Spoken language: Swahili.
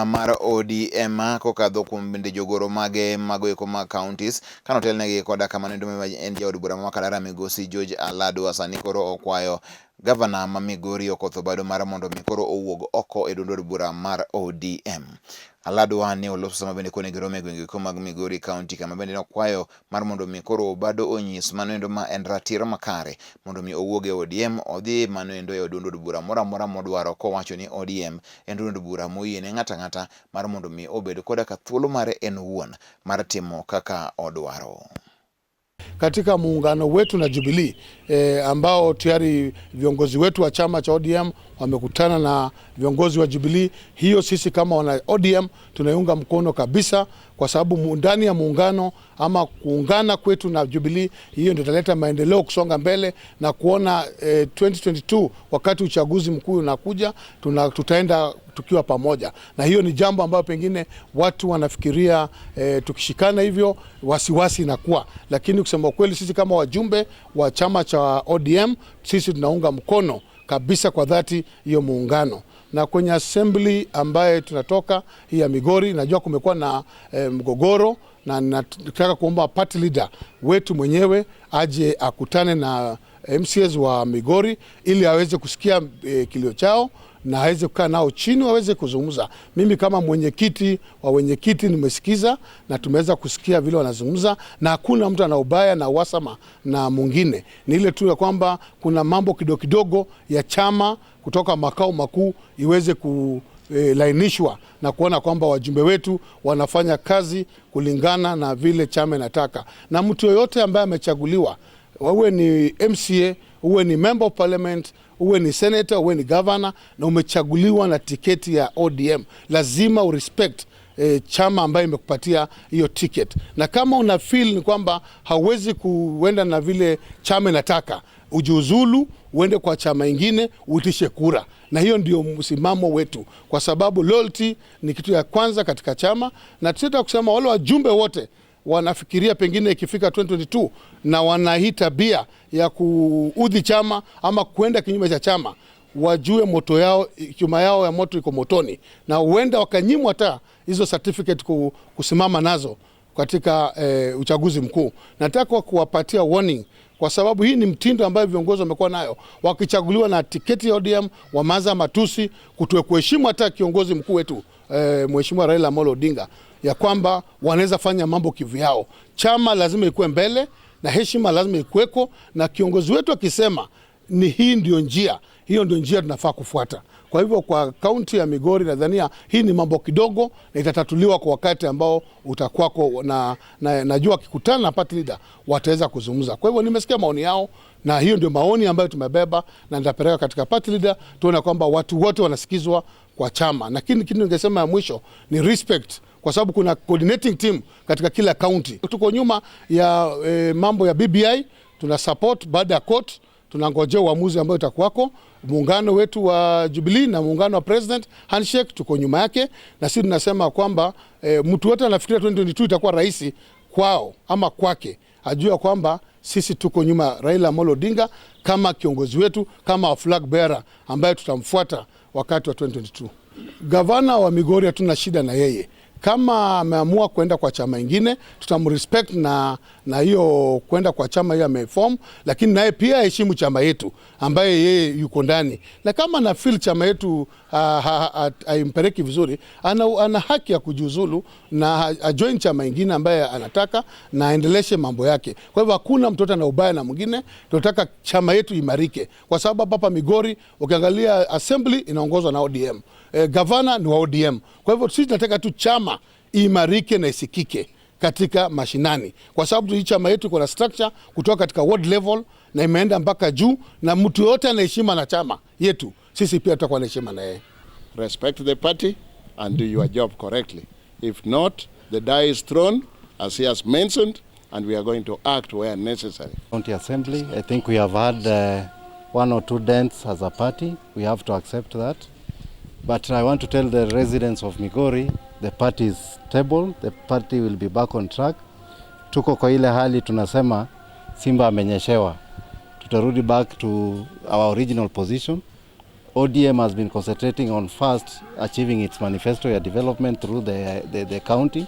mar ODM kokadho kuom bende jogoro mage magoeko mag counties kanotelnegi koda kamano en jaod bura ma Makadara Migosi George Aladu sani koro okwayo gavana ma Migori Okoth Obado mar mondo mi koro owuog oko e duond bura mar ODM. Aladu ne oloso sama bende kone girome gwenge ko mag Migori County kama bende nokwayo mar mondo mi koro Obado onyis mano endo ma en ratiro makare mondo mi owuog e ODM odhi mano endo e duond bura moro amora modwaro kowacho ni ODM en duond bura moyiene ng'ata mar mondo mi obed koda ka thuolo mare en wuon mar timo kaka odwaro. Katika muungano wetu na Jubilee ambao tayari viongozi wetu wa chama cha ODM wamekutana na viongozi wa Jubilee, hiyo sisi kama wana ODM tunaiunga mkono kabisa, kwa sababu ndani ya muungano ama kuungana kwetu na Jubilee, hiyo ndio italeta maendeleo kusonga mbele na kuona 2022 wakati uchaguzi mkuu unakuja tutaenda tukiwa pamoja. Na hiyo ni jambo ambayo pengine watu wanafikiria tukishikana hivyo wasiwasi inakuwa, lakini kusema kweli sisi kama wajumbe wa chama cha ODM sisi tunaunga mkono kabisa kwa dhati hiyo muungano. Na kwenye assembly ambaye tunatoka hii ya Migori, najua kumekuwa na mgogoro, na nataka kuomba party leader wetu mwenyewe aje akutane na MCAs wa Migori ili aweze kusikia kilio chao na aweze kukaa nao chini waweze kuzungumza. Mimi kama mwenyekiti wa wenyekiti nimesikiza na tumeweza kusikia vile wanazungumza, na hakuna mtu ana ubaya na wasama na mwingine. Ni ile tu ya kwamba kuna mambo kidogo ya chama kutoka makao makuu iweze kulainishwa na kuona kwamba wajumbe wetu wanafanya kazi kulingana na vile chama inataka. Na mtu yoyote ambaye amechaguliwa, uwe ni MCA, uwe ni member of parliament, uwe ni senator, uwe ni governor, na umechaguliwa na tiketi ya ODM, lazima urespect chama ambayo imekupatia hiyo ticket. Na kama una feel ni kwamba hauwezi kuenda na vile chama inataka, ujiuzulu uende kwa chama ingine uitishe kura. Na hiyo ndio msimamo wetu, kwa sababu loyalty ni kitu ya kwanza katika chama. Na tunataka kusema wale wajumbe wote wanafikiria pengine ikifika 2022 na wanahii tabia ya kuudhi chama ama kuenda kinyume cha chama, wajue moto yao, chuma yao ya moto iko motoni, na huenda wakanyimwa hata hizo certificate kusimama nazo katika uchaguzi mkuu. Nataka kuwapatia warning, kwa sababu hii ni mtindo ambayo viongozi wamekuwa nayo. Wakichaguliwa na tiketi ya ODM wamaza matusi, kuheshimu hata kiongozi mkuu wetu Mheshimiwa Raila Amolo Odinga, ya kwamba wanaweza fanya mambo kivyao. Chama lazima ikuwe mbele na heshima lazima ikuweko, na kiongozi wetu akisema ni hii ndio njia, hiyo ndio njia tunafaa kufuata. Kwa hivyo kwa kaunti ya Migori nadhania hii ni mambo kidogo na itatatuliwa kwa wakati ambao utakuwako, na najua kikutana na party leader wataweza kuzungumza. Kwa hivyo nimesikia maoni yao, na hiyo ndio maoni ambayo tumebeba na nitapeleka katika party leader, tuone kwamba watu wote wanasikizwa kwa chama. Lakini kitu ningesema ya mwisho ni respect, kwa sababu kuna coordinating team katika kila county. Tuko nyuma ya mambo ya BBI, tuna support baada ya court, tunangojea uamuzi ambao utakuwako. Muungano wetu wa Jubilee na muungano wa president handshake tuko nyuma yake, na sisi tunasema kwamba mtu wote anafikiria 2022 itakuwa rahisi kwao ama kwake, ajua kwamba sisi tuko nyuma Raila Amolo Odinga kama kiongozi wetu, kama flag bearer ambaye tutamfuata wakati wa 2022. Gavana wa Migori hatuna shida na yeye. Kama ameamua kwenda kwa chama ingine, tutamrespect na hiyo kwenda kwa chama hiyo ameform, lakini naye pia heshimu chama yetu ambaye yeye yuko ndani. Na kama na feel chama yetu haimpeleki vizuri, ana haki ya kujiuzulu na ajoin chama ingine ambaye anataka na aendeleshe mambo yake. Kwa hivyo hakuna mtoto ana ubaya na mwingine. Tunataka chama yetu imarike, kwa sababu hapa Migori ukiangalia assembly inaongozwa na ODM. Gavana ni wa ODM. Kwa hivyo sisi tunataka tu chama imarike na isikike katika mashinani, kwa sababu hii chama yetu iko na structure kutoka katika ward level na imeenda mpaka juu, na mtu yote anaheshima na chama yetu, sisi pia tutakuwa na heshima na yeye. Respect the party and do your job correctly. If not, the die is thrown as he has mentioned, and we are going to act where necessary. County Assembly, I think we have had 1 or 2 dents as a party. We have to accept that. But I want to tell the residents of Migori, the party is stable, the party will be back on track. Tuko kwa ile hali tunasema Simba amenyeshewa. Tutarudi back to our original position. ODM has been concentrating on first achieving its manifesto of development through the county.